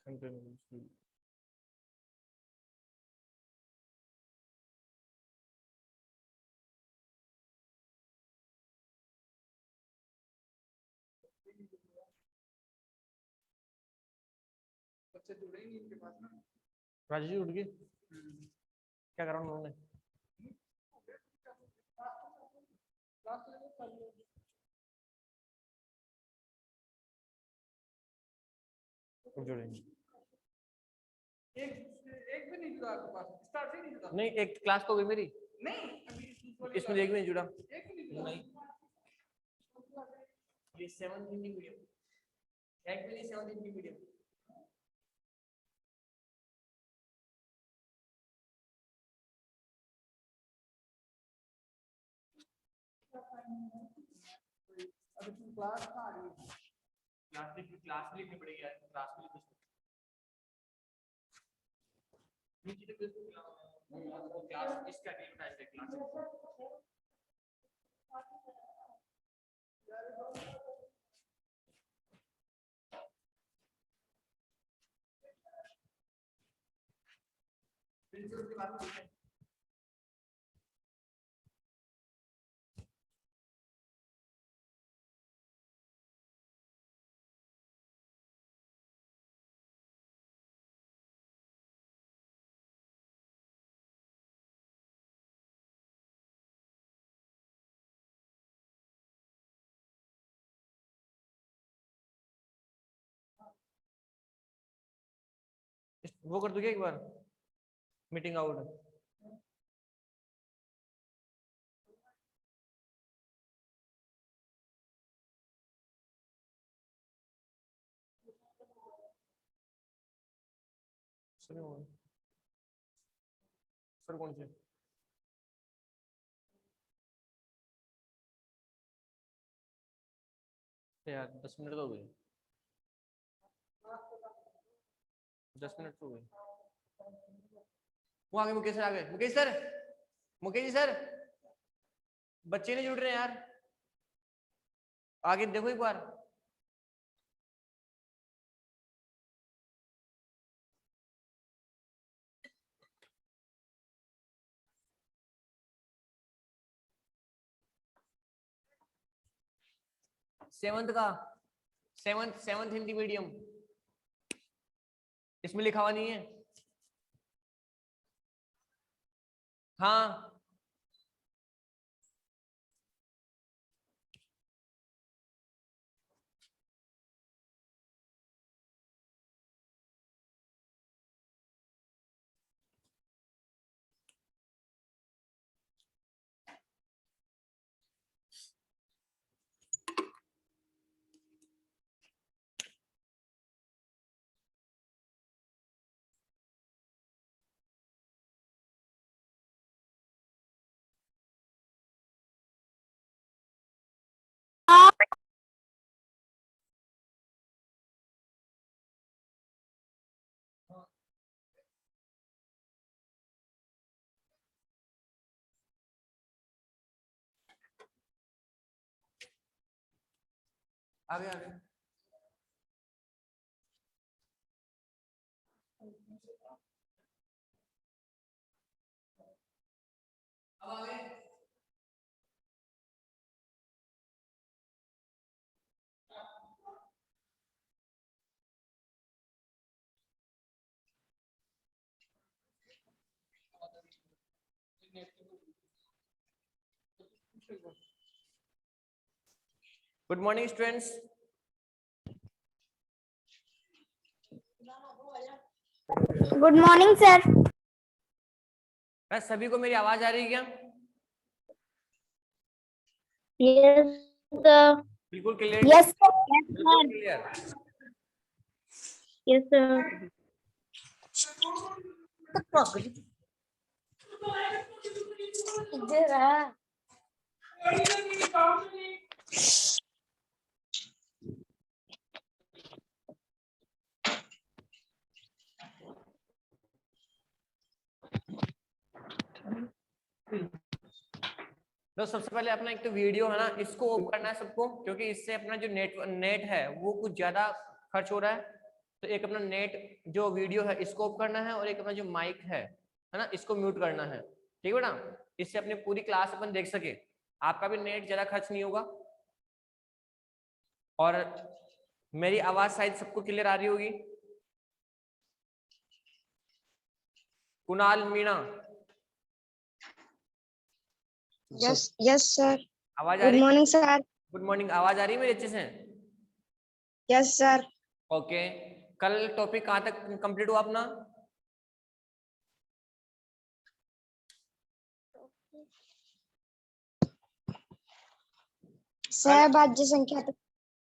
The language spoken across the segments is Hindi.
बच्चे जुड़े ही नहीं इनके पास ना। राजू जी उठ गए, क्या करा उन्होंने? जुड़ेंगे एक भी नहीं जुड़ा आपके पास, स्टार्ट से नहीं जुड़ा। नहीं, एक क्लास तो गई मेरी, नहीं अभी इसमें एक भी नहीं जुड़ा। एक भी नहीं जुड़ा। नहीं, ये 7th हिंदी मीडियम, एक भी नहीं 7th हिंदी मीडियम। अभी तुम क्लास कहाँ आ रही है? क्लास में लिखनी पड़ेगी यार, क्लास में नीचे तो क्लास इसका डेट टाइप है क्लास। प्रिंसिपल की बात करते हैं। वो कर दोगे एक बार मीटिंग आउट। सर कौन से? यार 10 मिनट तो हो गए, 10 मिनट तो हो गए। वो आगे मुकेश सर आ गए। मुकेश सर, मुकेश जी सर, बच्चे नहीं जुड़ रहे यार, आगे देखो एक बार। सेवंथ का, सेवंथ हिंदी मीडियम, इसमें लिखा हुआ नहीं है। हाँ आगे आगे। अब आगे। Good morning students. Good morning sir. सभी को मेरी आवाज आ रही है क्या? Yes sir. बिल्कुल क्लियर? Yes sir. बिल्कुल क्लियर। Yes sir. इधर आ। तो सबसे पहले अपना एक तो वीडियो है ना, इसको ऑफ करना है सबको, क्योंकि इससे अपना जो नेट है वो कुछ ज्यादा खर्च हो रहा है। तो एक अपना नेट जो वीडियो है इसको ऑफ करना है और एक अपना जो माइक है ना, इसको म्यूट करना है। ठीक है बेटा, इससे अपनी पूरी क्लास अपन देख सके, आपका भी नेट ज्यादा खर्च नहीं होगा और मेरी आवाज शायद सबको क्लियर आ रही होगी। Kunal, Meena, yes sir. आवाज आ गुड रही? Morning sir. गुड मॉर्निंग, आवाज आ रही है मेरी अच्छे से? Yes sir. ओके, कल टॉपिक कहाँ तक कंप्लीट हुआ अपना? सहभाज्य संख्या तक।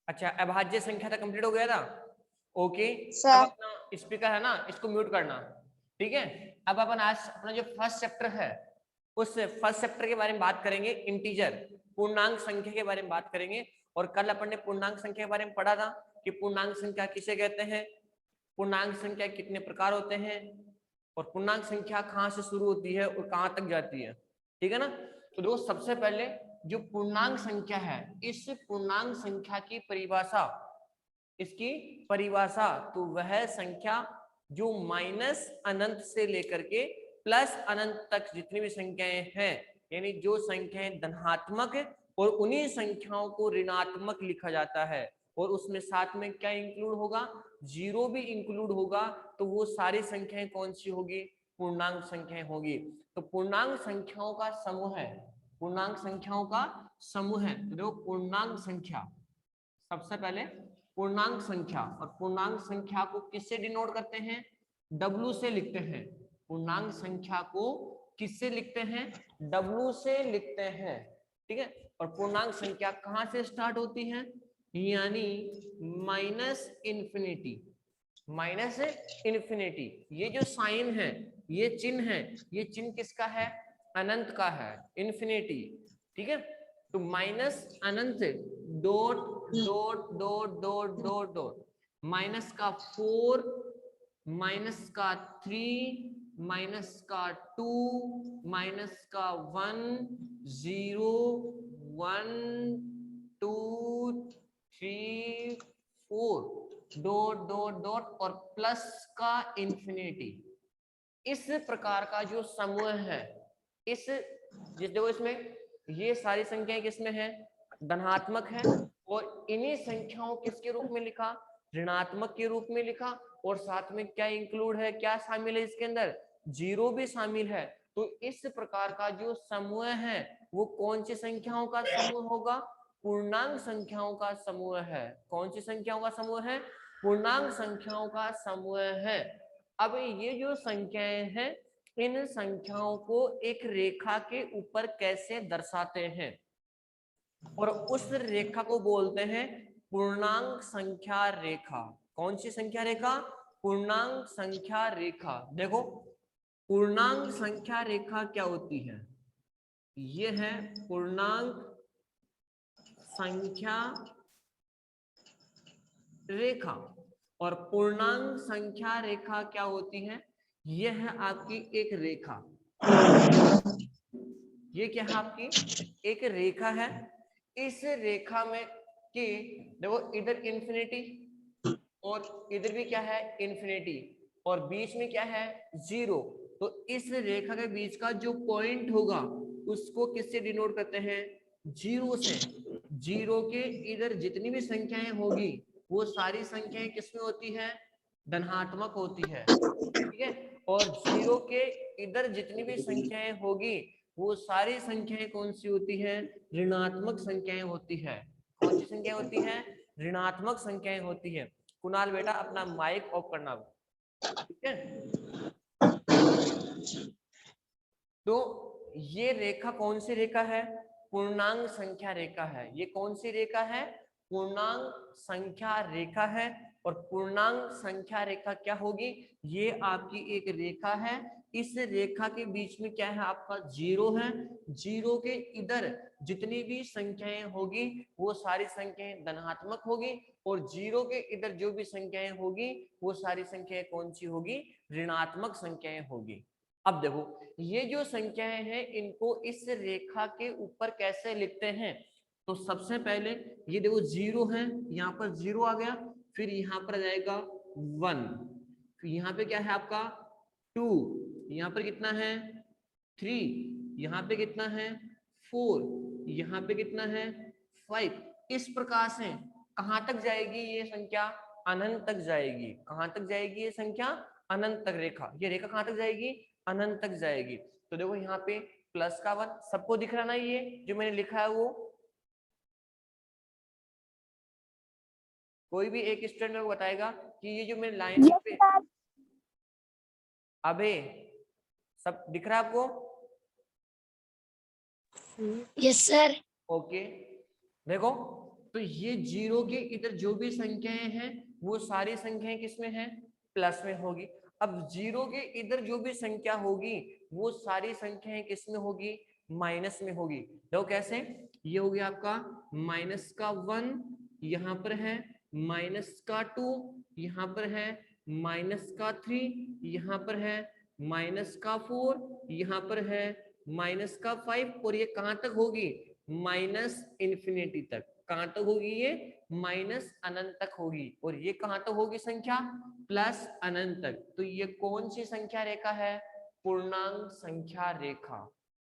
अच्छा, अभाज्य संख्या तक कंप्लीट हो गया था। Okay, sir. अब अपना स्पीकर है ना, इसको म्यूट करना। ठीक है, अब अपन आज अपना जो फर्स्ट चैप्टर है उस फर्स्ट चैप्टर के बारे में बात करेंगे, इंटीजर, पूर्णांक संख्या के बारे में बात करेंगे। और कल अपन ने पूर्णांक संख्या के बारे में पढ़ा था कि पूर्णांक संख्या किसे कहते हैं, पूर्णांक संख्या कितने प्रकार होते हैं और पूर्णांक संख्या कहाँ से शुरू होती है और कहाँ तक जाती है। ठीक है ना, तो देखो सबसे पहले जो पूर्णांक संख्या है, इस पूर्णांक संख्या की परिभाषा, इसकी परिभाषा तो वह संख्या जो माइनस अनंत से लेकर के प्लस अनंत तक जितनी भी संख्याएं हैं, यानी जो संख्याएं धनात्मक और उन्हीं संख्याओं को ऋणात्मक लिखा जाता है और उसमें साथ में क्या इंक्लूड होगा, जीरो भी इंक्लूड होगा, तो वो सारी संख्याएं कौन सी होगी, पूर्णांक संख्याएं होगी। तो पूर्णांक संख्याओं का समूह है, पूर्णांक संख्याओं का समूह है। तो देखो पूर्णांक संख्या, सबसे पहले पूर्णांक संख्या, और पूर्णांक संख्या को किससे डिनोट करते हैं, W से लिखते हैं। पूर्णांक संख्या को किससे लिखते हैं, W से लिखते हैं। ठीक है, और पूर्णांक संख्या कहां से स्टार्ट होती है, यानी माइनस इन्फिनिटी, माइनस इन्फिनिटी। ये जो साइन है, ये चिन्ह है, ये चिन्ह किसका है, अनंत का है, इन्फिनिटी। ठीक है, तो माइनस अनंत dot dot dot dot dot dot, minus का 4, माइनस का 3, माइनस का 2, माइनस का 1, 0, 1, 2, 3, 4, डॉट डॉट डॉट और प्लस का इन्फिनिटी। इस प्रकार का जो समूह है, इस देखो इसमें ये सारी संख्याएं किसमें है, धनात्मक है, और इन्हीं संख्याओं किसके रूप में लिखा, ऋणात्मक के रूप में लिखा, और साथ में क्या इंक्लूड है, क्या शामिल है इसके अंदर, जीरो भी शामिल है। तो इस प्रकार का जो समूह है वो कौन सी संख्याओं का समूह होगा, पूर्णांक संख्याओं का समूह है। कौन सी संख्याओं का समूह है, पूर्णांक संख्याओं का समूह है। अब ये जो संख्याएं हैं, इन संख्याओं को एक रेखा के ऊपर कैसे दर्शाते हैं, और उस रेखा को बोलते हैं पूर्णांक संख्या रेखा। कौन सी संख्या रेखा, पूर्णांक संख्या रेखा। देखो पूर्णांक संख्या रेखा क्या होती है, ये है पूर्णांक संख्या रेखा। और पूर्णांक संख्या रेखा क्या होती है, यह है आपकी एक रेखा, ये क्या है आपकी एक रेखा है। इस रेखा में कि देखो इधर इन्फिनिटी और इधर भी क्या है, इन्फिनिटी, और बीच में क्या है, जीरो। तो इस रेखा के बीच का जो पॉइंट होगा उसको किससे डिनोट करते हैं, जीरो से। जीरो के इधर जितनी भी संख्याएं होगी वो सारी संख्याएं किसमें होती है, धनात्मक होती है। ठीक है, और जीरो के इधर जितनी भी संख्याएं होगी वो सारी संख्याएं कौन सी होती है, ऋणात्मक संख्याएं होती है। कौन सी संख्याएं होती है, ऋणात्मक संख्याएं होती है। कुणाल बेटा अपना माइक ऑफ करना, ठीक है। तो ये रेखा कौन सी रेखा है, पूर्णांक संख्या रेखा है। ये कौन सी रेखा है, पूर्णांक संख्या रेखा है। और पूर्णांक संख्या रेखा क्या होगी, ये आपकी एक रेखा है। इस रेखा के बीच में क्या है, आपका जीरो है। जीरो के इधर जितनी भी संख्याएं होगी वो सारी संख्याएं धनात्मक होगी, और जीरो के इधर जो भी संख्याएं होगी वो सारी संख्याएं कौन सी होगी, ऋणात्मक संख्याएं होगी। अब देखो ये जो संख्याएं हैं इनको इस रेखा के ऊपर कैसे लिखते हैं, तो सबसे पहले ये देखो जीरो है, यहाँ पर जीरो आ गया, फिर यहाँ पर आ जाएगा 1, यहाँ पे क्या है आपका 2, यहाँ पर कितना है 3, यहाँ पे कितना है 4, यहाँ पे कितना है 5। इस प्रकार से कहां तक जाएगी ये संख्या? अनंत तक जाएगी। कहां तक जाएगी ये संख्या? अनंत तक। रेखा, ये रेखा कहां तक जाएगी? अनंत तक जाएगी। तो देखो यहाँ पे प्लस का 1 सबको दिख रहा ना, ये जो मैंने लिखा है वो? कोई भी एक स्टूडेंट मेरे को बताएगा कि ये जो मैंने लाइन पे, अबे सब दिख रहा है आपको? Yes sir. ओके, देखो तो ये जीरो के इधर जो भी संख्याएं हैं वो सारी संख्याएं किसमें हैं? प्लस में होगी। अब जीरो के इधर जो भी संख्या होगी वो सारी संख्याएं किसमें होगी? माइनस में होगी। देखो कैसे, ये हो गया आपका माइनस का 1, यहाँ पर है माइनस का 2, यहाँ पर है माइनस का 3, यहाँ पर है माइनस का 4, यहाँ पर है माइनस का 5, और ये कहां तक होगी? माइनस इन्फिनिटी तक। कहां तक होगी ये? माइनस अनंत तक होगी। और ये कहां तक होगी संख्या? प्लस अनंत तक। तो ये कौन सी संख्या रेखा है? पूर्णांक संख्या रेखा।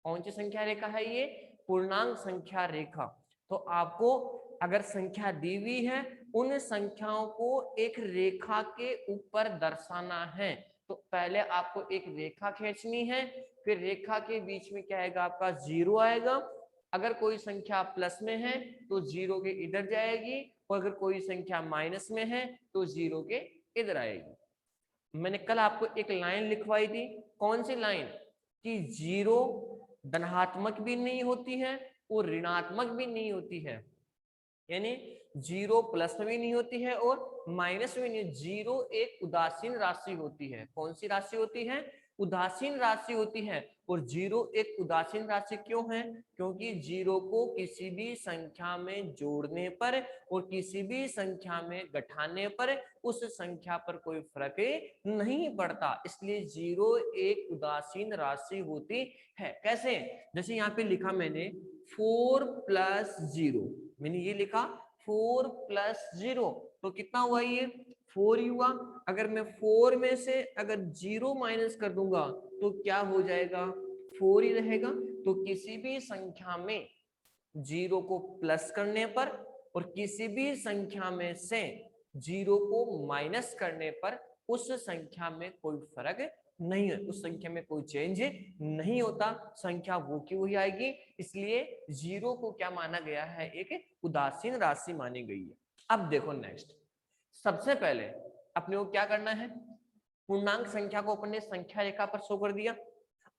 कौन सी संख्या रेखा है ये? पूर्णांक संख्या रेखा। तो आपको अगर संख्या दी हुई है, उन संख्याओं को एक रेखा के ऊपर दर्शाना है। तो पहले आपको एक रेखा खींचनी है, फिर रेखा के बीच में क्या आएगा आपका? जीरो आएगा। अगर कोई संख्या प्लस में है तो जीरो के इधर जाएगी, और अगर कोई संख्या माइनस में है तो जीरो के इधर आएगी। मैंने कल आपको एक लाइन लिखवाई थी। कौन सी लाइन? कि जीरो धनात्मक भी नहीं होती है और ऋणात्मक भी नहीं होती है, यानी जीरो प्लस में भी नहीं होती है और माइनस में नहीं। जीरो एक उदासीन राशि होती है। कौन सी राशि होती है? उदासीन राशि होती है। और जीरो एक उदासीन राशि क्यों है? क्योंकि जीरो को किसी भी संख्या में जोड़ने पर और किसी भी संख्या में घटाने पर उस संख्या पर कोई फर्क नहीं पड़ता, इसलिए जीरो एक उदासीन राशि होती है। कैसे? जैसे यहाँ पे लिखा मैंने 4 + 0, मैंने ये लिखा 4 + 0, तो कितना हुआ ये? 4 ही हुआ। अगर मैं 4 में से अगर 0 माइनस कर दूंगा तो क्या हो जाएगा? 4 ही रहेगा। तो किसी भी संख्या में 0 को प्लस करने पर और किसी भी संख्या में से 0 को माइनस करने पर उस संख्या में कोई फर्क नहीं है, उस संख्या में कोई चेंज नहीं होता, संख्या वो की वही आएगी। इसलिए 0 को क्या माना गया है? एक उदासीन राशि मानी गई है। अब देखो नेक्स्ट, सबसे पहले अपने को क्या करना है? पूर्णांक संख्या को अपने संख्या रेखा पर शो कर दिया।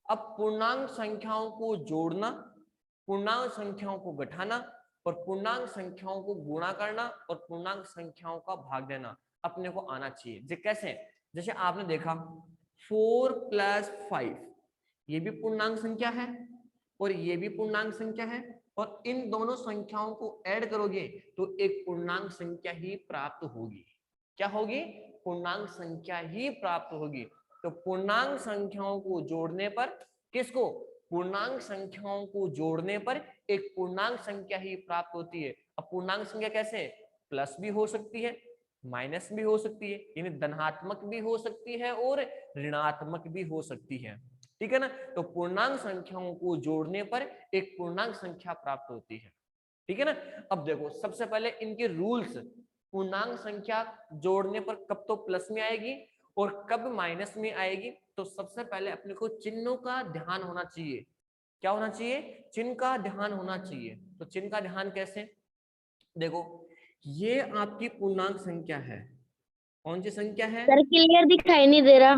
अब पूर्णांक संख्याओं को जोड़ना, पूर्णांक संख्याओं को घटाना और पूर्णांक संख्याओं को गुणा करना और पूर्णांक संख्याओं का भाग देना अपने को आना चाहिए। कैसे? जैसे आपने देखा 4 + 5, ये भी पूर्णांक संख्या है और ये भी पूर्णांक संख्या है, और इन दोनों संख्याओं को ऐड करोगे तो एक पूर्णांक संख्या ही प्राप्त होगी। क्या होगी? पूर्णांक संख्या ही प्राप्त होगी। तो पूर्णांक संख्याओं को जोड़ने पर, किसको? पूर्णांक संख्याओं को जोड़ने पर एक पूर्णांक संख्या ही प्राप्त होती है। अब पूर्णांक संख्या कैसे? प्लस भी हो सकती है, माइनस भी हो सकती है, यानी धनात्मक भी हो सकती है और ऋणात्मक भी हो सकती है। ठीक है ना? तो पूर्णांक संख्याओं को जोड़ने पर एक पूर्णांक संख्या प्राप्त होती है। ठीक है ना? अब देखो सबसे पहले इनके रूल्स। पूर्णांक संख्या जोड़ने पर कब तो प्लस में आएगी और कब माइनस में आएगी। तो सबसे पहले अपने को चिन्हों का ध्यान होना चाहिए। क्या होना चाहिए? चिन्ह का ध्यान होना चाहिए। तो चिन्ह का ध्यान कैसे? देखो ये आपकी पूर्णांक संख्या है। कौन सी संख्या है? सर क्लियर दिखाई नहीं दे रहा।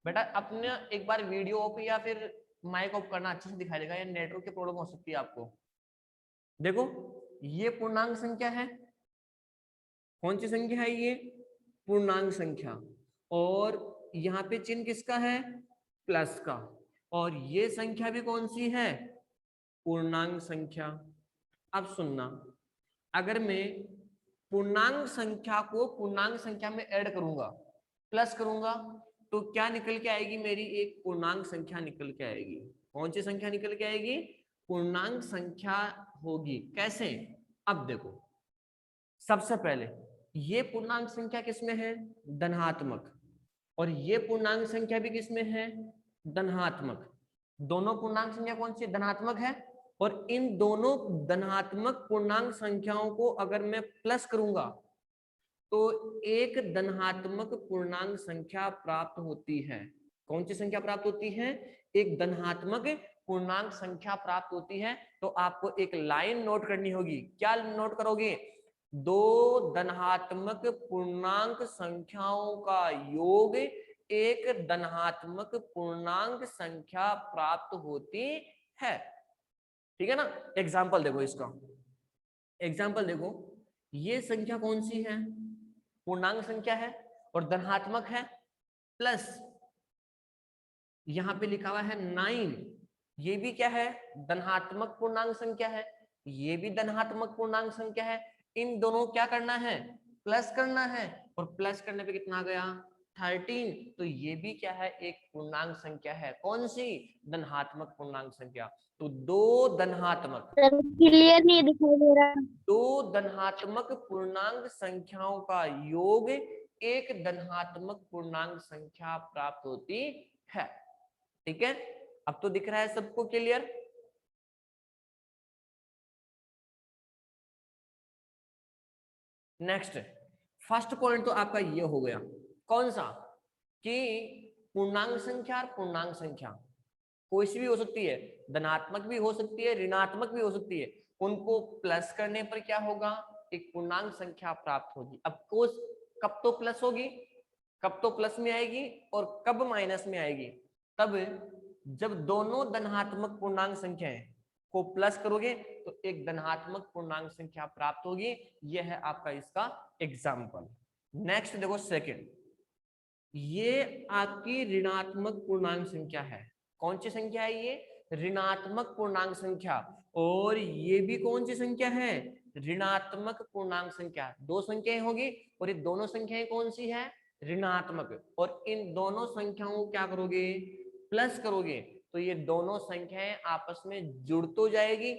बेटा अपने एक बार वीडियो ऑफ या फिर माइक ऑफ करना, अच्छे से दिखाई देगा, या नेटवर्क की प्रॉब्लम हो सकती है आपको। देखो ये पूर्णांक संख्या है। कौन सी संख्या है ये? पूर्णांक संख्या। और यहाँ पे चिन्ह किसका है? प्लस का। और ये संख्या भी कौन सी है? पूर्णांक संख्या। अब सुनना, अगर मैं पूर्णांक संख्या को पूर्णांक संख्या में ऐड करूंगा, प्लस करूंगा, तो क्या निकल के आएगी? मेरी एक पूर्णांक संख्या निकल के आएगी। कौन सी संख्या निकल के आएगी? पूर्णांक संख्या होगी। कैसे? अब देखो सबसे पहले ये पूर्णांक संख्या किसमें है? धनात्मक। और ये पूर्णांक संख्या भी किसमें है? धनात्मक। दोनों पूर्णांक संख्या कौन सी धनात्मक है? और इन दोनों धनात्मक पूर्णांक संख्याओं को अगर मैं प्लस करूंगा तो एक धनात्मक पूर्णांक संख्या प्राप्त होती है। कौन सी संख्या प्राप्त होती है? एक धनात्मक पूर्णांक संख्या प्राप्त होती है। तो आपको एक लाइन नोट करनी होगी। क्या नोट करोगे? दो धनात्मक पूर्णांक संख्याओं का योग एक धनात्मक पूर्णांक संख्या प्राप्त होती है। ठीक है ना? एग्जाम्पल देखो इसका। एग्जाम्पल देखो, ये संख्या कौन सी है? पूर्णांक संख्या है और धनात्मक है। प्लस यहां पे लिखा हुआ है 9। ये भी क्या है? धनात्मक पूर्णांक संख्या है। ये भी धनात्मक पूर्णांक संख्या है। इन दोनों क्या करना है? प्लस करना है। और प्लस करने पे कितना आ गया? 13। तो ये भी क्या है? एक पूर्णांक संख्या है। कौन सी? धनात्मक पूर्णांक संख्या। तो दो धनात्मक सर क्लियर नहीं दिखाई दे रहा। दो धनात्मक पूर्णांक संख्याओं का योग एक धनात्मक पूर्णांक संख्या प्राप्त होती है। ठीक है? अब तो दिख रहा है सबको क्लियर? नेक्स्ट, फर्स्ट पॉइंट तो आपका ये हो गया। कौन सा? कि पूर्णांक संख्या और पूर्णांक संख्या कोई सी भी हो सकती है, धनात्मक भी हो सकती है, ऋणात्मक भी हो सकती है। उनको प्लस करने पर क्या होगा? एक पूर्णांक संख्या प्राप्त होगी। अब कब तो प्लस होगी, कब तो प्लस में आएगी और कब माइनस में आएगी? तब जब दोनों धनात्मक पूर्णांक संख्याएं को प्लस करोगे तो एक धनात्मक पूर्णांक संख्या प्राप्त होगी। यह है आपका इसका एग्जाम्पल। नेक्स्ट देखो सेकंड, ये आपकी ऋणात्मक पूर्णांक संख्या है। कौन सी संख्या है ये? ऋणात्मक पूर्णांक संख्या। और ये भी कौन सी संख्या है? ऋणात्मक पूर्णांक संख्या। दो संख्याएं होगी और ये दोनों संख्याएं कौन सी है? ऋणात्मक। और इन दोनों संख्याओं को क्या करोगे? प्लस करोगे तो ये दोनों संख्याएं आपस में जुड़ तो जाएगी,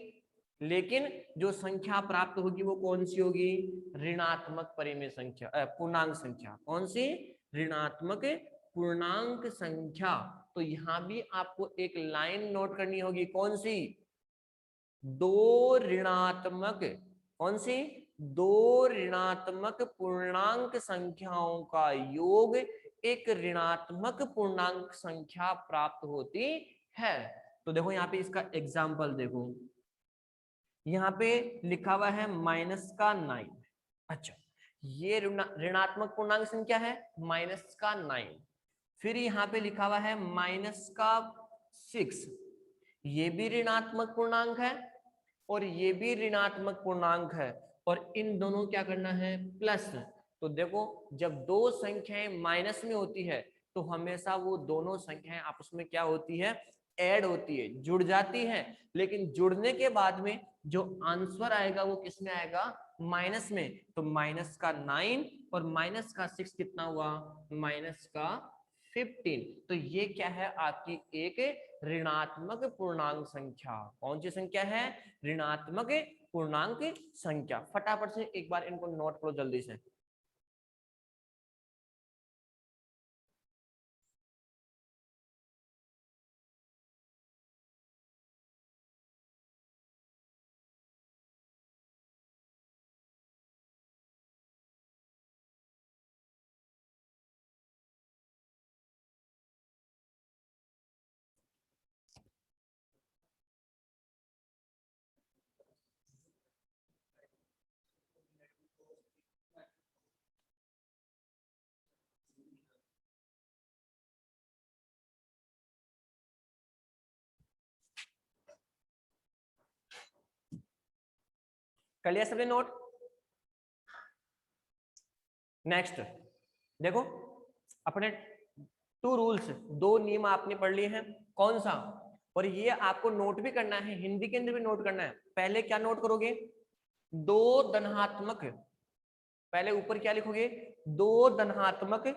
लेकिन जो संख्या प्राप्त होगी वो कौन सी होगी? ऋणात्मक परिमेय संख्या, पूर्णांक संख्या। कौन सी? ऋणात्मक पूर्णांक संख्या। तो यहां भी आपको एक लाइन नोट करनी होगी। कौन सी? दो ऋणात्मक, कौन सी? दो ऋणात्मक पूर्णांक संख्याओं का योग एक ऋणात्मक पूर्णांक संख्या प्राप्त होती है। तो देखो यहाँ पे इसका एग्जाम्पल देखो, यहाँ पे लिखा हुआ है -9। अच्छा, ये ऋणात्मक पूर्णांक संख्या है -9। फिर यहाँ पे लिखा हुआ है -6। ये भी ऋणात्मक पूर्णांक है और ये भी ऋणात्मक पूर्णांक है। और इन दोनों क्या करना है? प्लस। तो देखो, जब दो संख्याएं माइनस में होती है तो हमेशा वो दोनों संख्याएं आपस में क्या होती है? ऐड होती है, जुड़ जाती है। लेकिन जुड़ने के बाद में जो आंसर आएगा वो किस में आएगा? माइनस में। तो -9 और -6 कितना हुआ? -15। तो ये क्या है? आपकी एक ऋणात्मक पूर्णांक संख्या। कौन सी संख्या है? ऋणात्मक पूर्णांक संख्या। फटाफट से एक बार इनको नोट करो जल्दी से। कर लिया सबने नोट? नेक्स्ट देखो, अपने 2 रूल्स, 2 नियम आपने पढ़ लिए हैं। कौन सा? और ये आपको नोट भी करना है, हिंदी के अंदर भी नोट करना है। पहले क्या नोट करोगे? दो धनात्मक, पहले ऊपर क्या लिखोगे? दो धनात्मक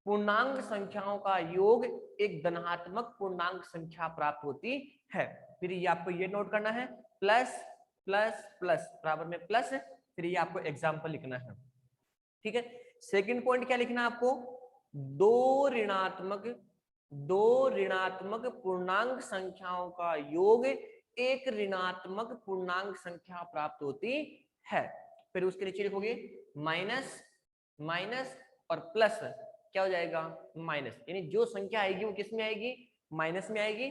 पूर्णांक संख्याओं का योग एक धनात्मक पूर्णांक संख्या प्राप्त होती है। फिर ये आपको ये नोट करना है, प्लस प्लस प्लस बराबर में प्लस। फिर ये आपको एग्जाम्पल लिखना है। ठीक है। सेकंड पॉइंट क्या लिखना है आपको, दो ऋणात्मक पूर्णांक संख्याओं का योग एक ऋणात्मक पूर्णांक संख्या प्राप्त होती है। फिर उसके नीचे लिखोगे माइनस माइनस और प्लस, क्या हो जाएगा माइनस, यानी जो संख्या आएगी वो किस में आएगी, माइनस में आएगी।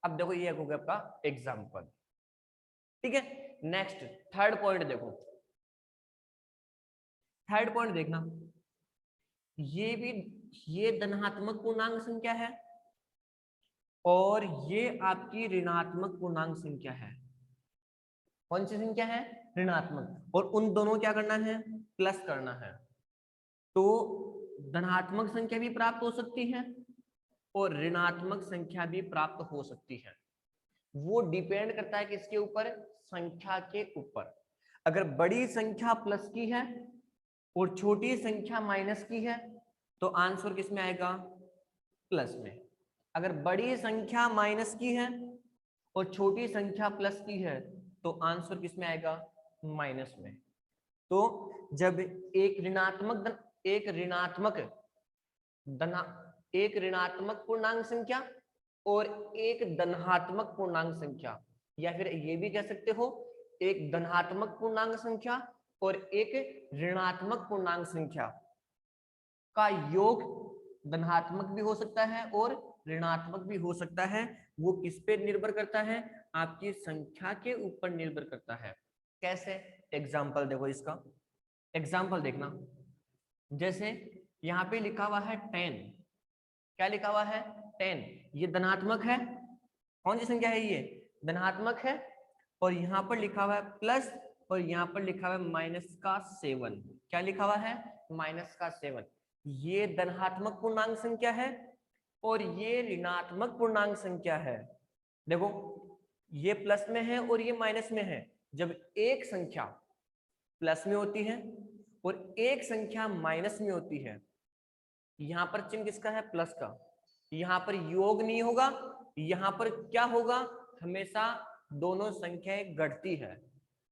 अब देखो ये हो गया आपका एग्जाम्पल, ठीक है। नेक्स्ट थर्ड पॉइंट देखो, थर्ड पॉइंट देखना, ये धनात्मक पूर्णांक संख्या है और ये आपकी ऋणात्मक पूर्णांक संख्या है। कौन सी संख्या है, ऋणात्मक, और उन दोनों क्या करना है, प्लस करना है। तो धनात्मक संख्या भी प्राप्त हो सकती है और ऋणात्मक संख्या भी प्राप्त हो सकती है। वो डिपेंड करता है किसके ऊपर, संख्या के ऊपर। अगर बड़ी संख्या प्लस की है और छोटी संख्या माइनस की है तो आंसर किस में आएगा, प्लस में। अगर बड़ी संख्या माइनस की है और छोटी संख्या प्लस की है तो आंसर किस में आएगा, माइनस में। तो जब एक ऋणात्मक पूर्णांक संख्या और एक धनात्मक पूर्णांक संख्या, या फिर ये भी कह सकते हो एक धनात्मक पूर्णांक संख्या और एक ऋणात्मक पूर्णांक संख्या का योग धनात्मक भी हो सकता है और ऋणात्मक भी हो सकता है। वो किस पे निर्भर करता है, आपकी संख्या के ऊपर निर्भर करता है। कैसे, एग्जाम्पल देखो, इसका एग्जाम्पल देखना। जैसे यहाँ पे लिखा हुआ है 10, क्या लिखा हुआ है 10, ये धनात्मक है। कौन सी संख्या है, ये धनात्मक है। और यहाँ पर लिखा हुआ है प्लस और यहाँ पर लिखा हुआ है -7। क्या लिखा हुआ है, -7। ये धनात्मक पूर्णांक संख्या है और ये ऋणात्मक पूर्णांक संख्या है। देखो ये प्लस में है और ये माइनस में है। जब एक संख्या प्लस में होती है और एक संख्या माइनस में होती है, यहां पर चिन्ह किसका है, प्लस का, यहां पर योग नहीं होगा, यहां पर क्या होगा, हमेशा दोनों संख्याएं घटती है।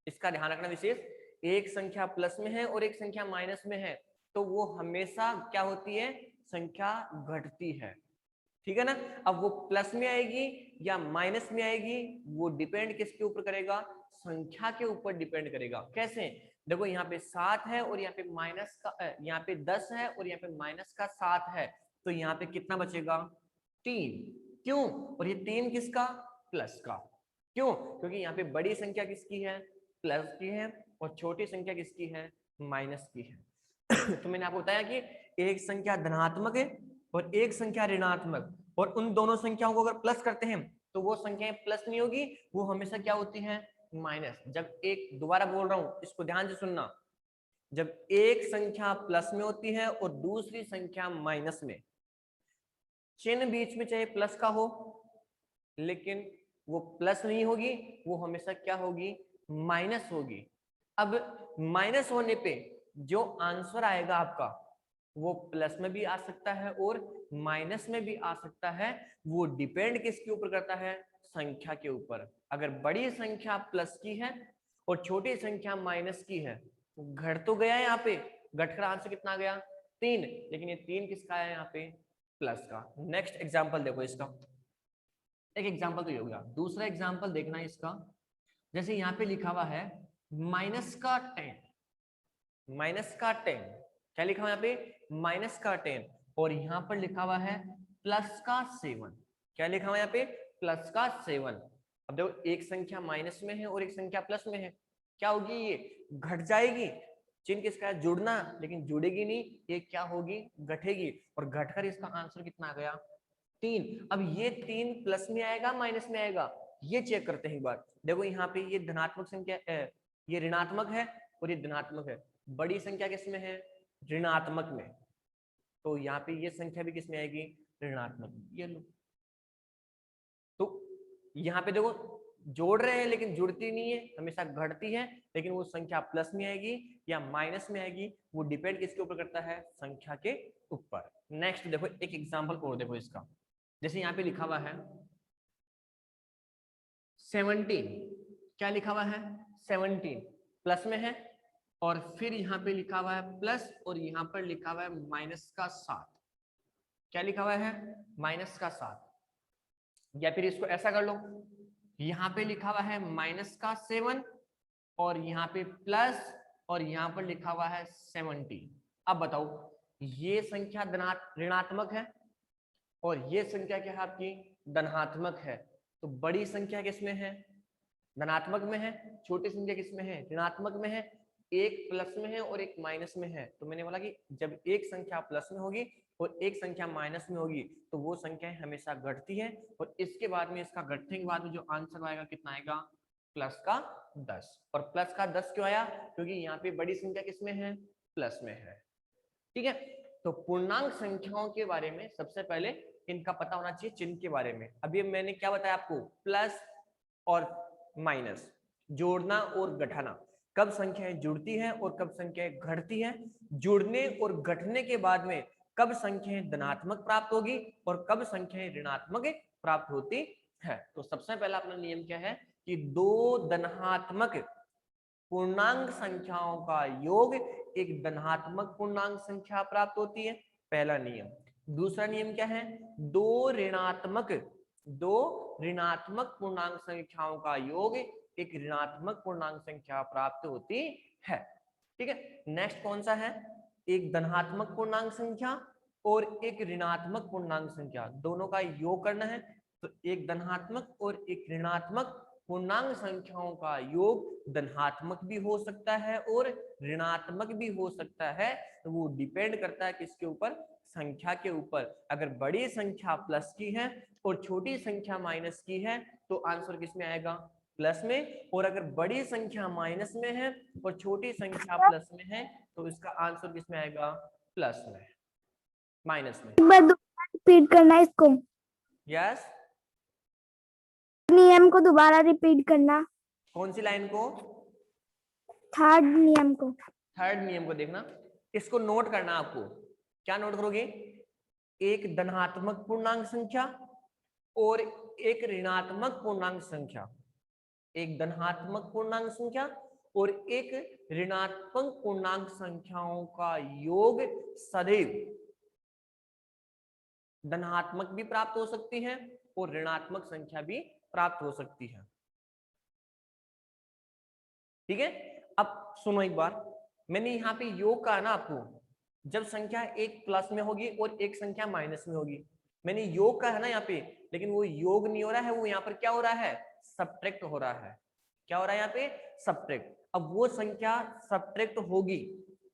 इसका ध्यान रखना विशेष, एक संख्या प्लस में है और एक संख्या माइनस में है तो वो हमेशा क्या होती है, संख्या घटती है, ठीक है ना। अब वो प्लस में आएगी या माइनस में आएगी वो डिपेंड किसके ऊपर करेगा, संख्या के ऊपर डिपेंड करेगा। कैसे, देखो यहाँ पे 7 है और यहाँ पे यहाँ पे 10 है और यहाँ पे -7 है, तो यहाँ पे कितना बचेगा, 3। क्यों, और ये 3 किसका, प्लस का। क्यों, क्योंकि यहाँ पे बड़ी संख्या किसकी है, प्लस की है, और छोटी संख्या किसकी है, माइनस की है। तो मैंने आपको बताया कि एक संख्या धनात्मक है और एक संख्या ऋणात्मक, और उन दोनों संख्याओं को अगर प्लस करते हैं तो वो संख्याएं प्लस नहीं होगी, वो हमेशा क्या होती हैं, माइनस। जब एक, दोबारा बोल रहा हूं, इसको ध्यान से सुनना, जब एक संख्या प्लस में होती है और दूसरी संख्या माइनस में, चिन्ह बीच में चाहे प्लस का हो लेकिन वो प्लस नहीं होगी, वो हमेशा क्या होगी, माइनस होगी। अब माइनस होने पे जो आंसर आएगा आपका वो प्लस में भी आ सकता है और माइनस में भी आ सकता है। वो डिपेंड किसके ऊपर करता है, संख्या के ऊपर। अगर बड़ी संख्या प्लस की है और छोटी संख्या माइनस की है, घट तो गया है, यहाँ पे घटकर आंसर कितना आ गया, 3, लेकिन ये 3 किसका है, यहाँ पे प्लस का। नेक्स्ट एग्जाम्पल देखो इसका, एक एग्जाम्पल तो ये हो गया। दूसरा एग्जाम्पल देखना है इसका, जैसे यहाँ पे लिखा हुआ है -10, -10, क्या लिखा हुआ है यहाँ पे, -10, और यहाँ पर लिखा हुआ है +7, क्या लिखा हुआ है यहाँ पे, +7। अब देखो एक संख्या माइनस में है और एक संख्या प्लस में है, क्या होगी, ये घट जाएगी। चिन्ह किसका है, जुड़ना, लेकिन जुड़ेगी नहीं, ये क्या होगी, घटेगी, और घटकर इसका आंसर कितना आ गया, 3। अब ये 3 प्लस में आएगा माइनस में आएगा, ये चेक करते हैं एक बार। देखो यहाँ पे ये धनात्मक संख्या, ये ऋणात्मक है और ये धनात्मक है। बड़ी संख्या किस में है, ऋणात्मक में, तो यहाँ पे ये संख्या भी किस में आएगी, ऋणात्मक। ये लो, तो यहाँ पे देखो जोड़ रहे हैं लेकिन जुड़ती नहीं है, हमेशा घटती है, लेकिन वो संख्या प्लस में आएगी या माइनस में आएगी, वो डिपेंड किसके ऊपर करता है, संख्या के ऊपर। नेक्स्ट देखो एक एग्जांपल और देखो इसका, जैसे यहाँ पे लिखा हुआ है 17, क्या लिखा हुआ है, 17 प्लस में है और फिर यहाँ पे लिखा हुआ है प्लस और यहाँ पर लिखा हुआ है -7। क्या लिखा हुआ है? -7। या फिर इसको ऐसा कर लो, यहाँ पे लिखा हुआ है -7 और यहाँ पे प्लस और यहाँ पर लिखा हुआ है 70। अब बताओ, ये संख्या ऋणात्मक है और ये संख्या क्या है आपकी? धनात्मक है। तो बड़ी संख्या किसमें है? धनात्मक में है। छोटी संख्या किसमें है? ऋणात्मक में है। एक प्लस में है और एक माइनस में है। तो मैंने बोला कि जब एक संख्या प्लस में होगी और एक संख्या माइनस में होगी तो वो संख्याएं हमेशा घटती है, और इसके बाद में, इसका घटने के बाद में जो आंसर आएगा कितना आएगा? प्लस का 10। और प्लस का 10 क्यों आया? क्योंकि यहाँ पे बड़ी संख्या किसमें है? प्लस में है। ठीक है, तो पूर्णांक संख्याओं के बारे में सबसे पहले इनका पता होना चाहिए चिन्ह के बारे में। अभी मैंने क्या बताया आपको? प्लस और माइनस, जोड़ना और घटाना। कब संख्याएं जुड़ती हैं और कब संख्याएं घटती हैं। जुड़ने और घटने के बाद में कब संख्याएं धनात्मक प्राप्त होगी और कब संख्याएं ऋणात्मक प्राप्त होती है। तो सबसे पहला अपना नियम क्या है कि दो धनात्मक पूर्णांक संख्याओं का योग एक धनात्मक पूर्णांक संख्या प्राप्त होती है, पहला नियम। दूसरा नियम क्या है? दो ऋणात्मक पूर्णांक संख्याओं का योग एक ऋणात्मक पूर्णांक संख्या प्राप्त होती है। ठीक है, नेक्स्ट कौन सा है? एक धनात्मक पूर्णांक संख्या और एक ऋणात्मक पूर्णांक संख्या, दोनों का योग करना है। तो एक धनात्मक और एक ऋणात्मक पूर्णांक संख्याओं का योग धनात्मक भी हो सकता है और ऋणात्मक भी हो सकता है। तो वो डिपेंड करता है किसके ऊपर? संख्या के ऊपर। अगर बड़ी संख्या प्लस की है और छोटी संख्या माइनस की है तो आंसर किस में आएगा? प्लस में। और अगर बड़ी संख्या माइनस में है और छोटी संख्या प्लस में है तो इसका आंसर किस में आएगा? प्लस में, माइनस में। एक बार दोबारा रिपीट करना इसको, यस, नियम को दोबारा रिपीट करना, कौन सी लाइन को? थर्ड नियम को। थर्ड नियम को देखना, इसको नोट करना। आपको क्या नोट करोगे? एक धनात्मक पूर्णांक संख्या और एक ऋणात्मक पूर्णांक संख्या। एक धनात्मक पूर्णांक संख्या और एक ऋणात्मक पूर्णांक संख्याओं का योग सदैव धनात्मक भी प्राप्त हो सकती है और ऋणात्मक संख्या भी प्राप्त हो सकती है। ठीक है, अब सुनो एक बार, मैंने यहाँ पे योग कहा ना आपको, जब संख्या एक प्लस में होगी और एक संख्या माइनस में होगी। मैंने योग कहा है ना यहाँ पे, लेकिन वो योग नहीं हो रहा है, वो यहाँ पर क्या हो रहा है? सब्ट्रैक्ट हो रहा है। क्या हो रहा है यहाँ पे? सब्ट्रैक्ट। अब वो संख्या सब्ट्रैक्ट होगी,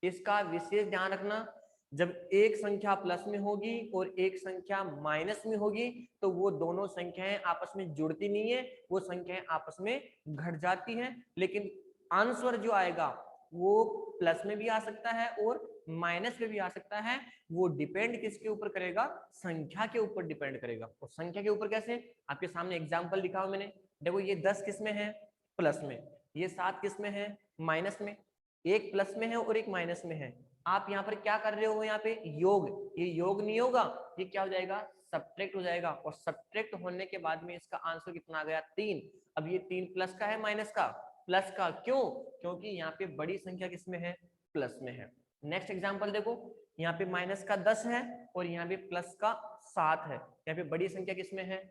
इसका विशेष ध्यान रखना। जब एक संख्या प्लस में होगी और एक संख्या माइनस में होगी तो वो दोनों संख्याएं आपस में जुड़ती नहीं है, वो संख्याएं आपस में घट जाती हैं। लेकिन आंसर जो आएगा वो प्लस में भी आ सकता है और माइनस में भी आ सकता है। वो डिपेंड किसके ऊपर करेगा? संख्या के ऊपर डिपेंड करेगा। और संख्या के ऊपर कैसे? आपके सामने एग्जांपल लिखा हुआ मैंने, देखो ये 10 किस में है? प्लस में। ये 7 किस में है? माइनस में। एक प्लस में है और एक माइनस में है। आप यहाँ पर क्या कर रहे हो? यहाँ पे योग, ये योग नहीं होगा, ये क्या हो जाएगा? सब्ट्रैक्ट हो जाएगा। और सब्ट्रैक्ट होने के बाद में इसका आंसर कितना आ गया? 3। अब ये 3 प्लस का है माइनस का? प्लस का। क्यों? क्योंकि यहाँ पे बड़ी संख्या किसमें है? प्लस में है। नेक्स्ट एग्जांपल देखो, यहाँ पे माइनस का 10 है और यहाँ पे प्लस का 7 है। यहाँ पे बड़ी संख्या किसमें है?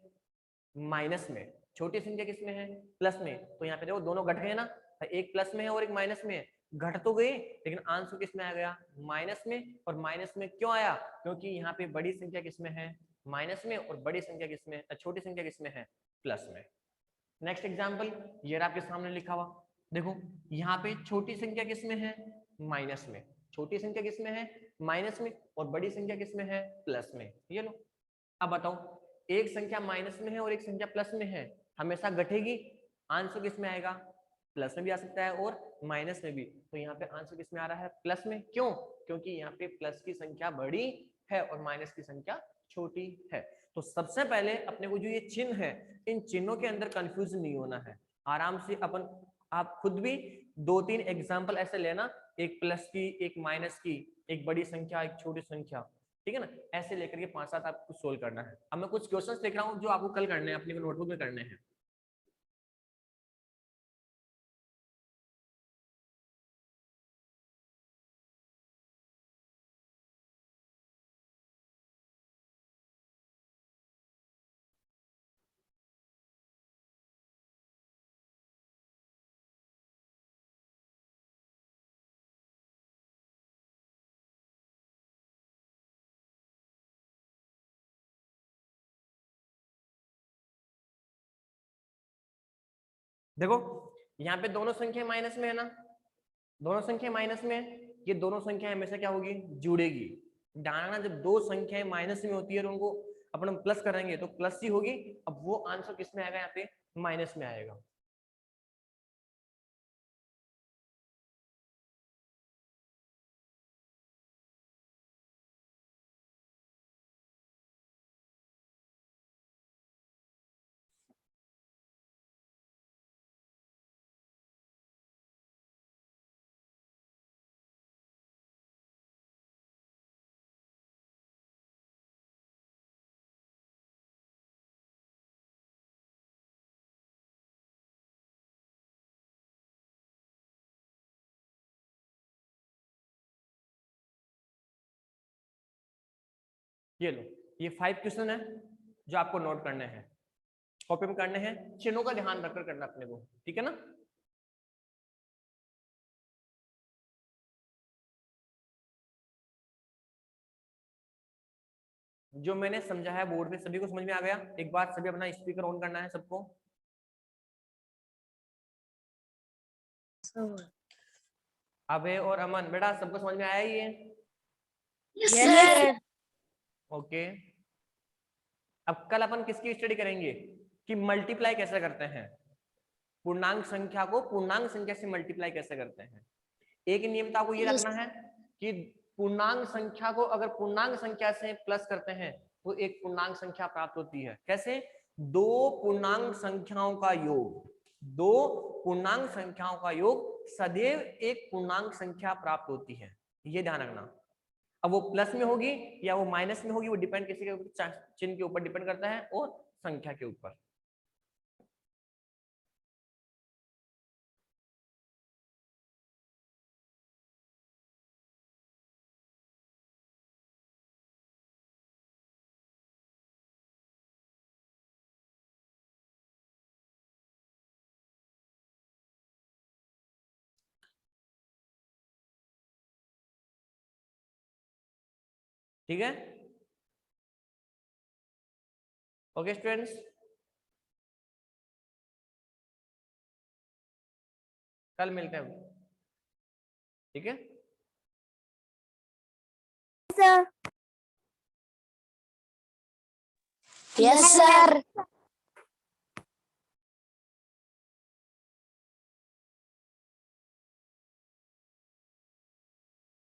माइनस में। छोटी संख्या किसमें है? प्लस में। तो यहाँ पे देखो दोनों घट गए ना, एक प्लस में है और एक माइनस में है। घट तो गई लेकिन आंसर किसमें आ गया? माइनस में। और माइनस में क्यों आया? क्योंकि यहाँ पे बड़ी संख्या किसमें है? माइनस में। और बड़ी संख्या किसमें? छोटी संख्या किसमें है? प्लस में। नेक्स्ट एग्जांपल ये आपके सामने लिखा हुआ, देखो यहाँ पे छोटी संख्या किसमें है? माइनस में। छोटी संख्या किसमें है? माइनस में। और बड़ी संख्या किसमें है? प्लस में। ये लो, अब बताओ, एक संख्या माइनस में है और एक संख्या प्लस में है, हमेशा घटेगी। आंसर किसमें आएगा? प्लस में भी आ सकता है और माइनस में भी। तो यहाँ पे आंसर किसमें आ रहा है? प्लस में। क्यों? क्योंकि यहाँ पे प्लस की संख्या बड़ी है और माइनस की संख्या छोटी है। तो सबसे पहले अपने को जो ये चिन्ह है, इन चिन्हों के अंदर कंफ्यूज नहीं होना है। आराम से अपन, आप खुद भी 2-3 एग्जाम्पल ऐसे लेना, एक प्लस की, एक माइनस की, एक बड़ी संख्या, एक छोटी संख्या। ठीक है ना? ऐसे लेकर के 5-7 आपको सोल्व करना है। अब मैं कुछ क्वेश्चंस लिख रहा हूँ जो आपको कल करने हैं, अपनी नोटबुक में करने हैं। देखो यहाँ पे दोनों संख्या माइनस में है ना, दोनों संख्या माइनस में है, ये दोनों संख्या हमेशा क्या होगी, जुड़ेगी। डालना जब दो संख्याएं माइनस में होती है और उनको अपन प्लस करेंगे तो प्लस ही होगी। अब वो आंसर किस में आएगा, यहाँ पे माइनस में आएगा। ये लो, ये 5 क्वेश्चन है जो आपको नोट करने हैं, कॉपी में करने हैं, चिन्हों का ध्यान रखकर करना अपने को, ठीक है ना। जो मैंने समझा है बोर्ड पे सभी को समझ में आ गया? एक बार सभी अपना स्पीकर ऑन करना है सबको। अभय और अमन, बेटा सबको समझ में आया ये? Yes sir. ओके, अब कल अपन किसकी स्टडी करेंगे कि मल्टीप्लाई कैसे करते हैं, पूर्णांक संख्या को पूर्णांक संख्या से मल्टीप्लाई कैसे करते हैं। एक नियम तो आपको ये रखना है कि पूर्णांक संख्या को अगर पूर्णांक संख्या से प्लस करते हैं तो एक पूर्णांक संख्या प्राप्त होती है। कैसे? दो पूर्णांक संख्याओं का योग, दो पूर्णांक संख्याओं का योग सदैव एक पूर्णांक संख्या प्राप्त होती है, ये ध्यान रखना। अब वो प्लस में होगी या वो माइनस में होगी, वो डिपेंड किसी के चिन्ह के ऊपर डिपेंड करता है और संख्या के ऊपर। ठीक है, ओके स्टूडेंट्स, कल मिलते हैं, ठीक है। Sir yes sir.